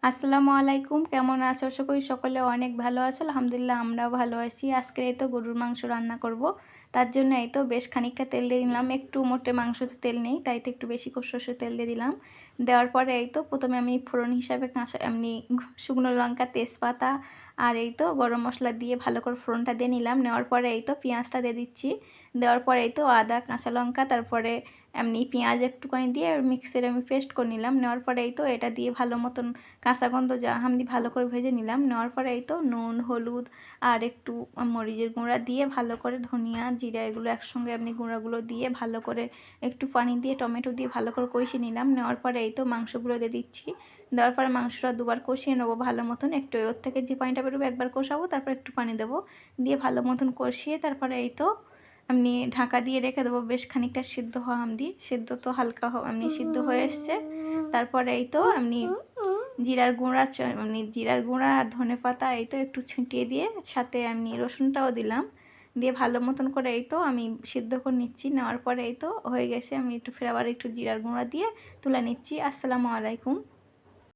আসসালামু আলাইকুম, কেমন আছো? আশা করি সকলে অনেক ভালো আছো। আলহামদুলিল্লাহ আমরাও ভালো আছি। আজকে এই তো গরুর মাংস রান্না করব। তার জন্য এই তো বেশ খানিকটা তেল দিয়ে দিলাম। একটু মোটে মাংসতে তেল নেই, তাই তো একটু বেশি করে সরষের তেল দিয়ে দিলাম। দেওয়ার পরে এই তো প্রথমে আমি ফোড়ন হিসাবে কাঁচা এমনি শুকনো লঙ্কা, তেজপাতা আর এই তো গরম মশলা দিয়ে ভালো করে ফোড়নটা দিয়ে নিলাম। নেওয়ার পরে এই তো পেঁয়াজটা দিয়ে দিচ্ছি। দেওয়ার পরে এই তো আদা, কাঁচা লঙ্কা, তারপরে এমনি পেঁয়াজ একটুখানি দিয়ে মিক্সিতে আমি পেস্ট করে নিলাম। নেওয়ার পরে এই তো এটা দিয়ে ভালো মতন কাঁচা গন্ধ হামদি ভালো করে ভেজে নিলাম। নেওয়ার পরে এই তো নুন, হলুদ আর একটু মরিচের গুঁড়া দিয়ে ভালো করে ধনিয়া, জিরা এগুলো একসঙ্গে এমনি গুঁড়াগুলো দিয়ে ভালো করে একটু পানি দিয়ে টমেটো দিয়ে ভালো করে কষিয়ে নিলাম। নেওয়ার পরে এই তো মাংসগুলো দিয়ে দিচ্ছি। দেওয়ার পরে মাংসটা দুবার কষিয়ে নেবো ভালো মতন। একটু ওর থেকে যে পানিটা বেরোবে একবার কষাবো, তারপর একটু পানি দেবো, দিয়ে ভালো মতন কষিয়ে তারপরে এই তো এমনি ঢাকা দিয়ে রেখে দেবো বেশ খানিকটা সিদ্ধ হওয়া হামদি। সিদ্ধ তো হালকা এমনি সিদ্ধ হয়ে এসছে। তারপরে এই তো এমনি জিরার গুঁড়া মানে জিরার গুঁড়া আর ধনেপাতা এই তো একটু ছিটিয়ে দিয়ে সাথে আমি রসুনটাও দিলাম। দিয়ে ভালো মতন করে এই তো আমি সিদ্ধ করে নিচ্ছি। নেওয়ার পরে এই তো হয়ে গেছে। আমি একটু ফের আবার একটু জিরার গুঁড়া দিয়ে তুলে নিচ্ছি। আসসালামু আলাইকুম।